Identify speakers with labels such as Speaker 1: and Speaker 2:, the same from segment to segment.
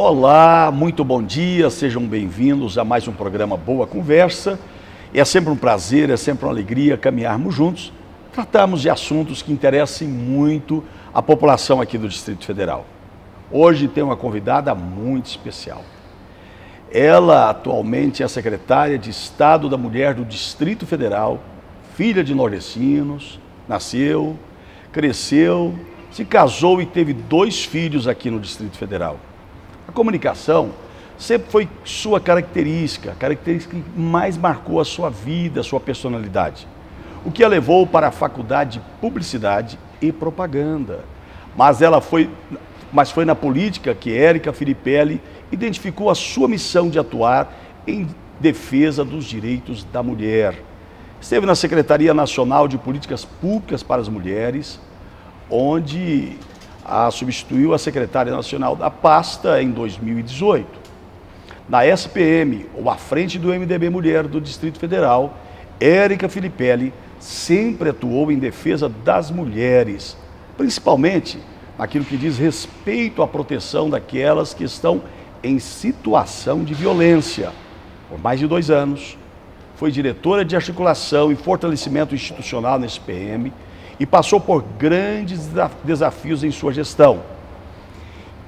Speaker 1: Olá, muito bom dia, sejam bem-vindos a mais um programa Boa Conversa. É sempre um prazer, é sempre uma alegria caminharmos juntos, tratarmos de assuntos que interessem muito a população aqui do Distrito Federal. Hoje tem uma convidada muito especial. Ela atualmente é secretária de Estado da Mulher do Distrito Federal, filha de nordestinos, nasceu, cresceu, se casou e teve 2 filhos aqui no Distrito Federal. A comunicação sempre foi sua característica, a característica que mais marcou a sua vida, a sua personalidade. O que a levou para a Faculdade de Publicidade e Propaganda. Mas foi na política que Érica Filipelli identificou a sua missão de atuar em defesa dos direitos da mulher. Esteve na Secretaria Nacional de Políticas Públicas para as Mulheres, onde substituiu a secretária nacional da pasta em 2018. Na SPM, ou à frente do MDB Mulher do Distrito Federal, Érica Filipelli sempre atuou em defesa das mulheres, principalmente naquilo que diz respeito à proteção daquelas que estão em situação de violência. Por mais de 2 anos, foi diretora de articulação e fortalecimento institucional na SPM, e passou por grandes desafios em sua gestão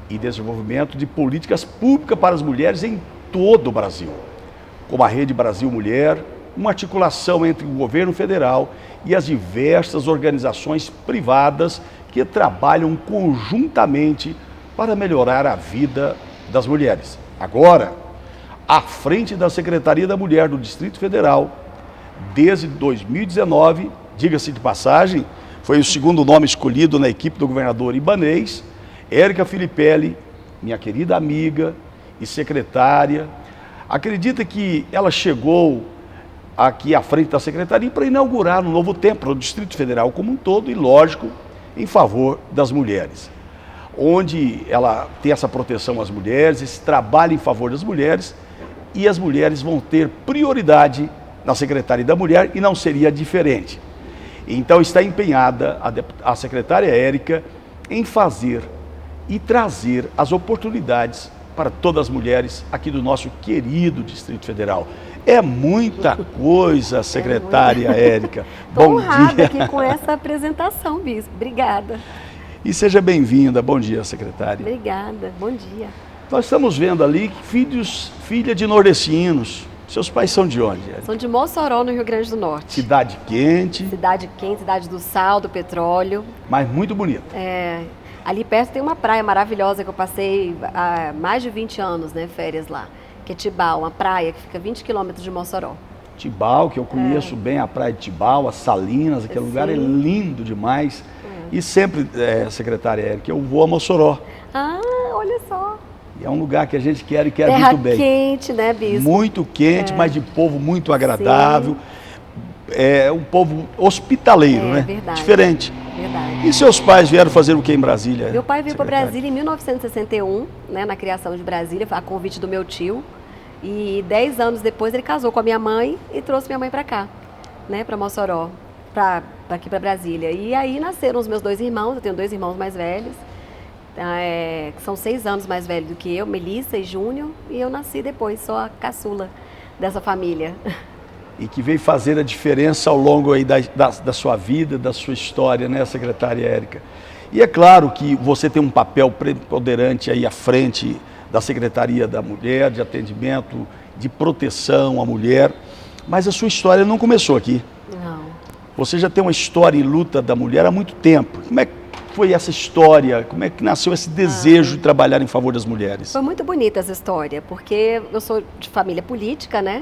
Speaker 1: e desenvolvimento de políticas públicas para as mulheres em todo o Brasil, como a Rede Brasil Mulher, uma articulação entre o governo federal e as diversas organizações privadas que trabalham conjuntamente para melhorar a vida das mulheres. Agora, à frente da Secretaria da Mulher do Distrito Federal, desde 2019, diga-se de passagem, foi o segundo nome escolhido na equipe do governador Ibanez, Érica Filipelli, minha querida amiga e secretária. Acredita que ela chegou aqui à frente da secretaria para inaugurar um novo tempo no Distrito Federal como um todo e, lógico, em favor das mulheres. Onde ela tem essa proteção às mulheres, esse trabalho em favor das mulheres, e as mulheres vão ter prioridade na Secretaria da Mulher e não seria diferente. Então está empenhada a secretária Érica em fazer e trazer as oportunidades para todas as mulheres aqui do nosso querido Distrito Federal. É muita coisa, secretária Érica.
Speaker 2: Bom dia. Estou honrada aqui com essa apresentação, Bispo. Obrigada.
Speaker 1: E seja bem-vinda. Bom dia, secretária.
Speaker 2: Obrigada. Bom dia.
Speaker 1: Nós estamos vendo ali filha de nordestinos. Seus pais são de onde, Érica?
Speaker 2: São de Mossoró, no Rio Grande do Norte.
Speaker 1: Cidade quente.
Speaker 2: Cidade quente, cidade do sal, do petróleo.
Speaker 1: Mas muito bonita.
Speaker 2: Ali perto tem uma praia maravilhosa que eu passei há mais de 20 anos, né, férias lá. Que é Tibau, uma praia que fica 20 quilômetros de Mossoró.
Speaker 1: Tibau, que eu conheço bem a praia de Tibau, as Salinas, aquele lugar é lindo demais. E sempre, secretária Érica, eu vou a Mossoró.
Speaker 2: Ah, olha só.
Speaker 1: É um lugar que a gente quer e quer
Speaker 2: Terra
Speaker 1: muito bem.
Speaker 2: Quente, né, Bispo?
Speaker 1: Muito quente, mas de povo muito agradável. É um povo hospitaleiro, né?
Speaker 2: Verdade.
Speaker 1: Diferente.
Speaker 2: Verdade.
Speaker 1: E seus pais vieram fazer o que em Brasília?
Speaker 2: Meu pai veio para Brasília em 1961, né, na criação de Brasília, a convite do meu tio. E 10 anos depois ele casou com a minha mãe e trouxe minha mãe para cá, né, para Mossoró, aqui para Brasília. E aí nasceram os meus 2 irmãos, eu tenho 2 irmãos mais velhos. Que são 6 anos mais velhos do que eu, Melissa e Júnior, e eu nasci depois, sou a caçula dessa família.
Speaker 1: E que veio fazer a diferença ao longo aí da sua vida, da sua história, né, secretária Érica? E é claro que você tem um papel preponderante aí à frente da Secretaria da Mulher, de atendimento, de proteção à mulher, mas a sua história não começou aqui.
Speaker 2: Não.
Speaker 1: Você já tem uma história em luta da mulher há muito tempo. Como é que foi essa história? Como é que nasceu esse desejo de trabalhar em favor das mulheres?
Speaker 2: Foi muito bonita essa história, porque eu sou de família política, né?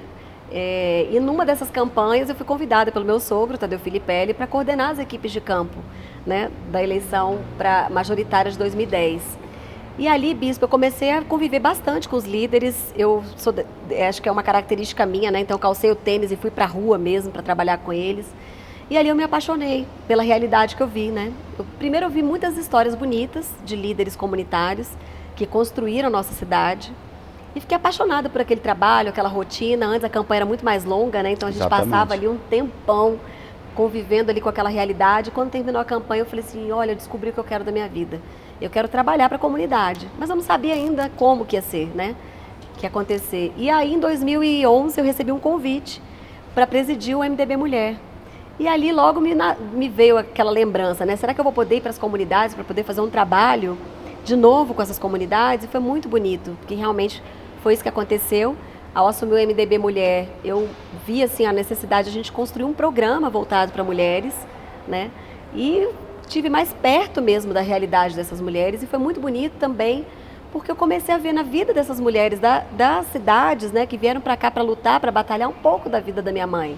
Speaker 2: E numa dessas campanhas eu fui convidada pelo meu sogro, Tadeu Filipelli, para coordenar as equipes de campo, né, da eleição majoritária de 2010. E ali, Bispo, eu comecei a conviver bastante com os líderes. Acho que é uma característica minha, né? Então eu calcei o tênis e fui para a rua mesmo para trabalhar com eles. E ali eu me apaixonei pela realidade que eu vi, né? Primeiro eu vi muitas histórias bonitas de líderes comunitários que construíram a nossa cidade. E fiquei apaixonada por aquele trabalho, aquela rotina. Antes a campanha era muito mais longa, né? Então a gente passava ali um tempão convivendo ali com aquela realidade. Quando terminou a campanha, eu falei assim, olha, eu descobri o que eu quero da minha vida. Eu quero trabalhar para a comunidade, mas eu não sabia ainda como que ia ser, né? Que ia acontecer. E aí, em 2011, eu recebi um convite para presidir o MDB Mulher. E ali logo me veio aquela lembrança, né? Será que eu vou poder ir para as comunidades para poder fazer um trabalho de novo com essas comunidades? E foi muito bonito, porque realmente foi isso que aconteceu. Ao assumir o MDB Mulher, eu vi assim a necessidade de a gente construir um programa voltado para mulheres, né? E estive mais perto mesmo da realidade dessas mulheres, e foi muito bonito também, porque eu comecei a ver na vida dessas mulheres das cidades, né, que vieram para cá para lutar, para batalhar um pouco da vida da minha mãe,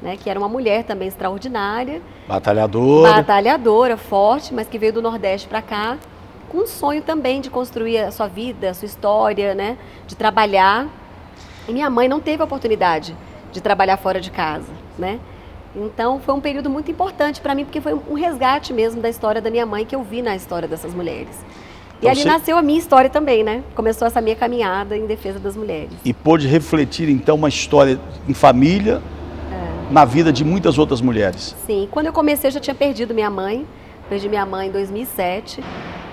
Speaker 2: né, que era uma mulher também extraordinária. Batalhadora, forte, mas que veio do Nordeste para cá, com um sonho também de construir a sua vida, a sua história, né, de trabalhar. E minha mãe não teve a oportunidade de trabalhar fora de casa, né? Então foi um período muito importante para mim, porque foi um resgate mesmo da história da minha mãe que eu vi na história dessas mulheres. E ali nasceu a minha história também, né? Começou essa minha caminhada em defesa das mulheres.
Speaker 1: E pôde refletir então uma história em família, na vida de muitas outras mulheres.
Speaker 2: Sim, quando eu comecei eu já tinha perdido minha mãe, perdi minha mãe em 2007,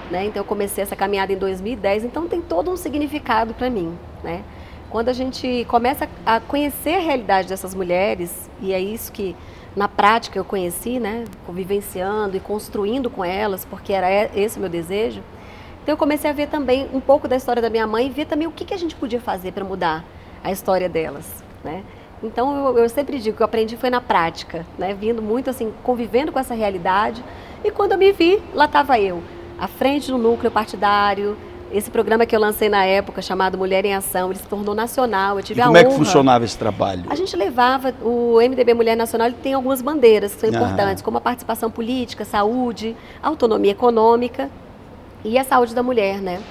Speaker 2: né? Então eu comecei essa caminhada em 2010, então tem todo um significado para mim, né? Quando a gente começa a conhecer a realidade dessas mulheres, e é isso que na prática eu conheci, né, vivenciando e construindo com elas, porque era esse o meu desejo, então eu comecei a ver também um pouco da história da minha mãe e ver também o que a gente podia fazer para mudar a história delas, né? Então eu sempre digo que eu aprendi foi na prática, né, vindo muito assim, convivendo com essa realidade, e quando eu me vi, lá estava eu, à frente do núcleo partidário. Esse programa que eu lancei na época, chamado Mulher em Ação, ele se tornou nacional. Eu tive a honra.
Speaker 1: Como é que funcionava esse trabalho?
Speaker 2: A gente levava, o MDB Mulher Nacional, ele tem algumas bandeiras que são importantes, como a participação política, saúde, autonomia econômica e a saúde da mulher, né?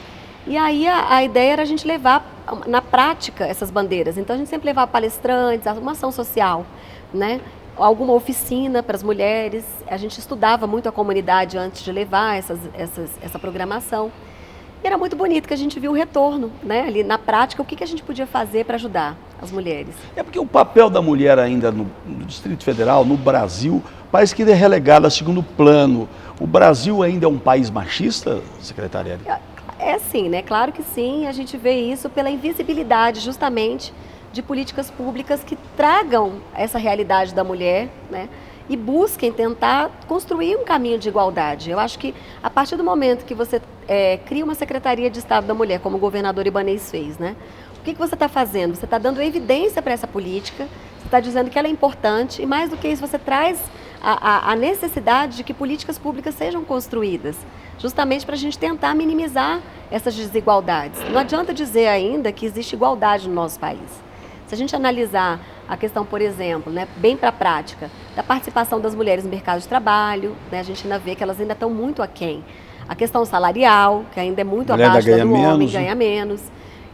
Speaker 2: E aí a ideia era a gente levar na prática essas bandeiras. Então a gente sempre levava palestrantes, uma ação social, né? Alguma oficina para as mulheres. A gente estudava muito a comunidade antes de levar essa programação. E era muito bonito que a gente viu o retorno, né? Ali na prática, o que a gente podia fazer para ajudar as mulheres.
Speaker 1: É porque o papel da mulher ainda no Distrito Federal, no Brasil, parece que é relegado a segundo plano. O Brasil ainda é um país machista, secretária Érica?
Speaker 2: É sim, né? Claro que sim. A gente vê isso pela invisibilidade, justamente, de políticas públicas que tragam essa realidade da mulher, né? E busquem tentar construir um caminho de igualdade. Eu acho que a partir do momento que você cria uma Secretaria de Estado da Mulher, como o governador Ibanez fez, né? O que você está fazendo? Você está dando evidência para essa política, você está dizendo que ela é importante, e mais do que isso, você traz a necessidade de que políticas públicas sejam construídas, justamente para a gente tentar minimizar essas desigualdades. Não adianta dizer ainda que existe igualdade no nosso país. Se a gente analisar a questão, por exemplo, né, bem para a prática, da participação das mulheres no mercado de trabalho, né, a gente ainda vê que elas ainda estão muito aquém. A questão salarial, que ainda é muito abaixo da do homem, ganha menos.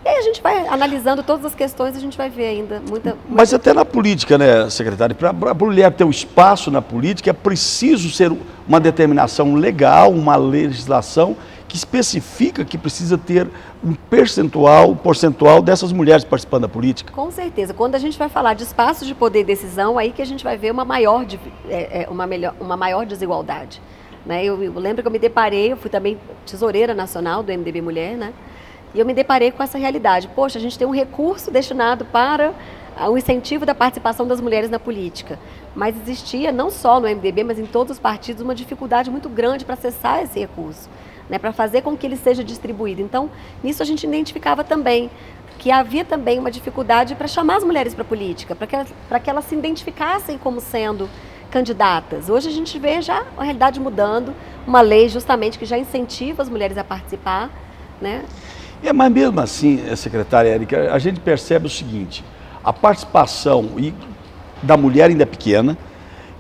Speaker 2: E aí a gente vai analisando todas as questões e a gente vai ver ainda muita...
Speaker 1: Mas até na política, né, secretária, para a mulher ter um espaço na política, é preciso ser uma determinação legal, uma legislação que especifica que precisa ter um percentual dessas mulheres participando da política.
Speaker 2: Com certeza. Quando a gente vai falar de espaços de poder e decisão, aí que a gente vai ver uma maior desigualdade. Né? Eu lembro que eu me deparei, eu fui também tesoureira nacional do MDB Mulher, né? E eu me deparei com essa realidade. Poxa, a gente tem um recurso destinado para o incentivo da participação das mulheres na política. Mas existia, não só no MDB, mas em todos os partidos, uma dificuldade muito grande para acessar esse recurso, né, para fazer com que ele seja distribuído. Então, nisso a gente identificava também que havia também uma dificuldade para chamar as mulheres para a política, para que elas se identificassem como sendo candidatas. Hoje a gente vê já a realidade mudando, uma lei justamente que já incentiva as mulheres a participar, né?
Speaker 1: Mas mesmo assim, secretária Érica, a gente percebe o seguinte, a participação da mulher ainda é pequena,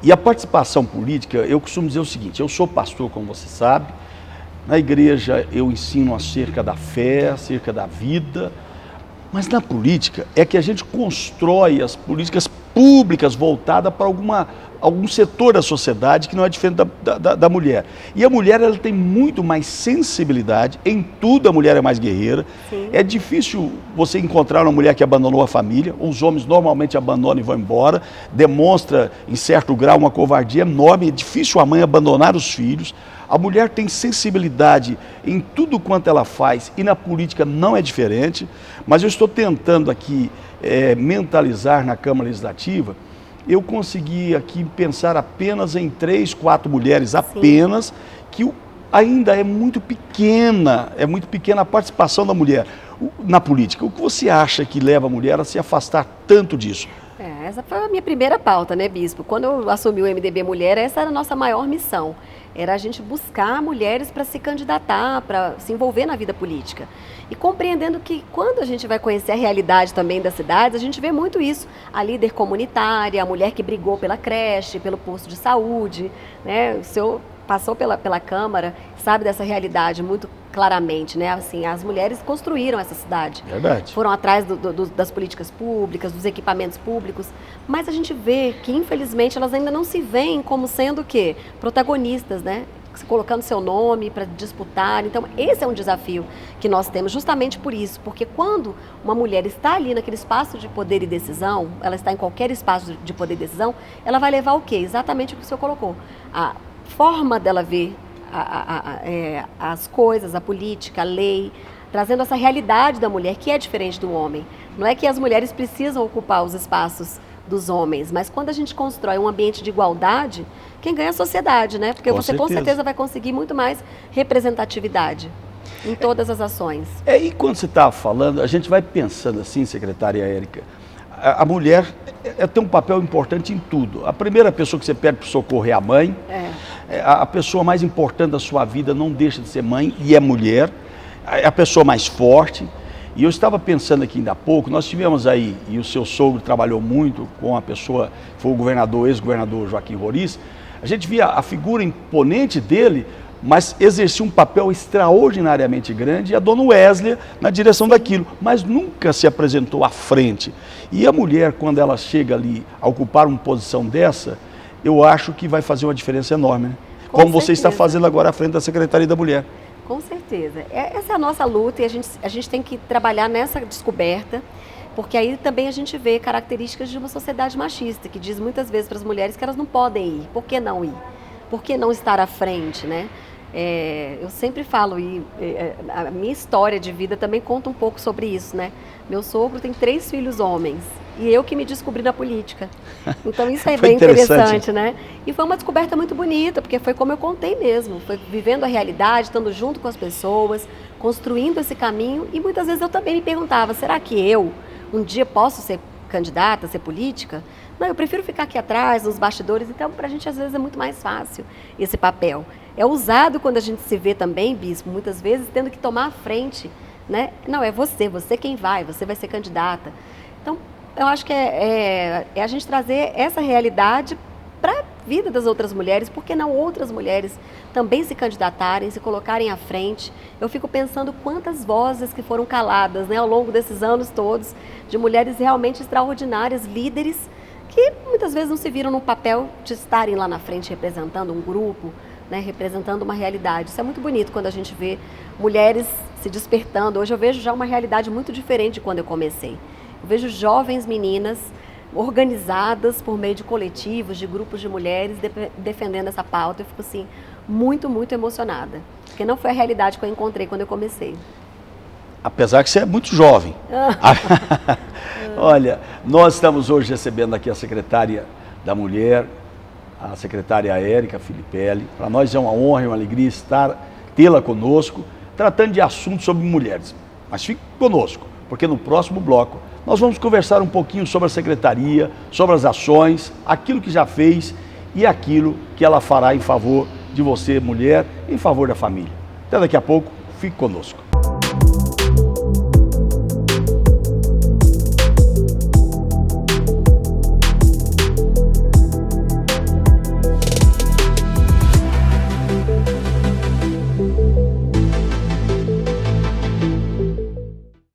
Speaker 1: e a participação política, eu costumo dizer o seguinte, eu sou pastor, como você sabe, na igreja eu ensino acerca da fé, acerca da vida, mas na política é que a gente constrói as políticas públicas voltadas para algum setor da sociedade que não é diferente da mulher. E a mulher, ela tem muito mais sensibilidade, em tudo a mulher é mais guerreira.
Speaker 2: Sim.
Speaker 1: É difícil você encontrar uma mulher que abandonou a família, os homens normalmente abandonam e vão embora, demonstra em certo grau uma covardia enorme, é difícil a mãe abandonar os filhos. A mulher tem sensibilidade em tudo quanto ela faz e na política não é diferente, mas eu estou tentando aqui mentalizar na Câmara Legislativa. Eu consegui aqui pensar apenas em 3, 4 mulheres apenas, que ainda é muito pequena a participação da mulher na política. O que você acha que leva a mulher a se afastar tanto disso?
Speaker 2: Essa foi a minha primeira pauta, né, Bispo? Quando eu assumi o MDB Mulher, essa era a nossa maior missão. Era a gente buscar mulheres para se candidatar, para se envolver na vida política. E compreendendo que quando a gente vai conhecer a realidade também das cidades, a gente vê muito isso. A líder comunitária, a mulher que brigou pela creche, pelo posto de saúde, né? O senhor passou pela Câmara, sabe dessa realidade muito claramente, né? Assim, as mulheres construíram essa cidade.
Speaker 1: Verdade.
Speaker 2: Foram atrás das políticas públicas, dos equipamentos públicos, mas a gente vê que, infelizmente, elas ainda não se veem como sendo o quê? Protagonistas, né? Colocando seu nome para disputar. Então, esse é um desafio que nós temos justamente por isso, porque quando uma mulher está ali naquele espaço de poder e decisão, ela está em qualquer espaço de poder e decisão, ela vai levar o quê? Exatamente o que o senhor colocou. A forma dela ver as coisas, a política, a lei, trazendo essa realidade da mulher que é diferente do homem. Não é que as mulheres precisam ocupar os espaços dos homens, mas quando a gente constrói um ambiente de igualdade, quem ganha é a sociedade, né? Porque você com certeza vai conseguir muito mais representatividade em todas as ações.
Speaker 1: E quando você está falando, a gente vai pensando assim, secretária Érica, a mulher tem um papel importante em tudo. A primeira pessoa que você pede para socorrer é a mãe. A pessoa mais importante da sua vida não deixa de ser mãe e é mulher. É a pessoa mais forte. E eu estava pensando aqui ainda há pouco, nós tivemos aí, e o seu sogro trabalhou muito com a pessoa, foi o ex-governador Joaquim Roriz, a gente via a figura imponente dele, mas exercia um papel extraordinariamente grande, e a dona Wesley na direção daquilo, mas nunca se apresentou à frente. E a mulher, quando ela chega ali a ocupar uma posição dessa, eu acho que vai fazer uma diferença enorme, né? Como você está fazendo agora à frente da Secretaria da Mulher.
Speaker 2: Com certeza. Essa é a nossa luta e a gente tem que trabalhar nessa descoberta, porque aí também a gente vê características de uma sociedade machista, que diz muitas vezes para as mulheres que elas não podem ir. Por que não ir? Por que não estar à frente, né? Eu sempre falo, e a minha história de vida também conta um pouco sobre isso, né? Meu sogro tem 3 filhos homens e eu que me descobri na política. Então isso é bem interessante, né? E foi uma descoberta muito bonita, porque foi como eu contei mesmo, foi vivendo a realidade, estando junto com as pessoas, construindo esse caminho, e muitas vezes eu também me perguntava, será que eu um dia posso ser candidata, ser política? Não, eu prefiro ficar aqui atrás, nos bastidores, então para a gente às vezes é muito mais fácil esse papel. É usado quando a gente se vê também, Bispo, muitas vezes tendo que tomar a frente, né? Não, é você quem vai, você vai ser candidata. Então, eu acho que é a gente trazer essa realidade para a vida das outras mulheres, porque não outras mulheres também se candidatarem, se colocarem à frente. Eu fico pensando quantas vozes que foram caladas, né, ao longo desses anos todos, de mulheres realmente extraordinárias, líderes, que muitas vezes não se viram no papel de estarem lá na frente representando um grupo, né, representando uma realidade. Isso é muito bonito quando a gente vê mulheres se despertando. Hoje eu vejo já uma realidade muito diferente de quando eu comecei. Eu vejo jovens meninas organizadas por meio de coletivos, de grupos de mulheres defendendo essa pauta. Eu fico assim, muito, muito emocionada, porque não foi a realidade que eu encontrei quando eu comecei.
Speaker 1: Apesar que você é muito jovem. Olha, nós estamos hoje recebendo aqui a secretária da Mulher, a secretária Érica Filipelli. Para nós é uma honra e uma alegria tê-la conosco, tratando de assuntos sobre mulheres. Mas fique conosco, porque no próximo bloco nós vamos conversar um pouquinho sobre a secretaria, sobre as ações, aquilo que já fez e aquilo que ela fará em favor de você, mulher, em favor da família. Até daqui a pouco, fique conosco.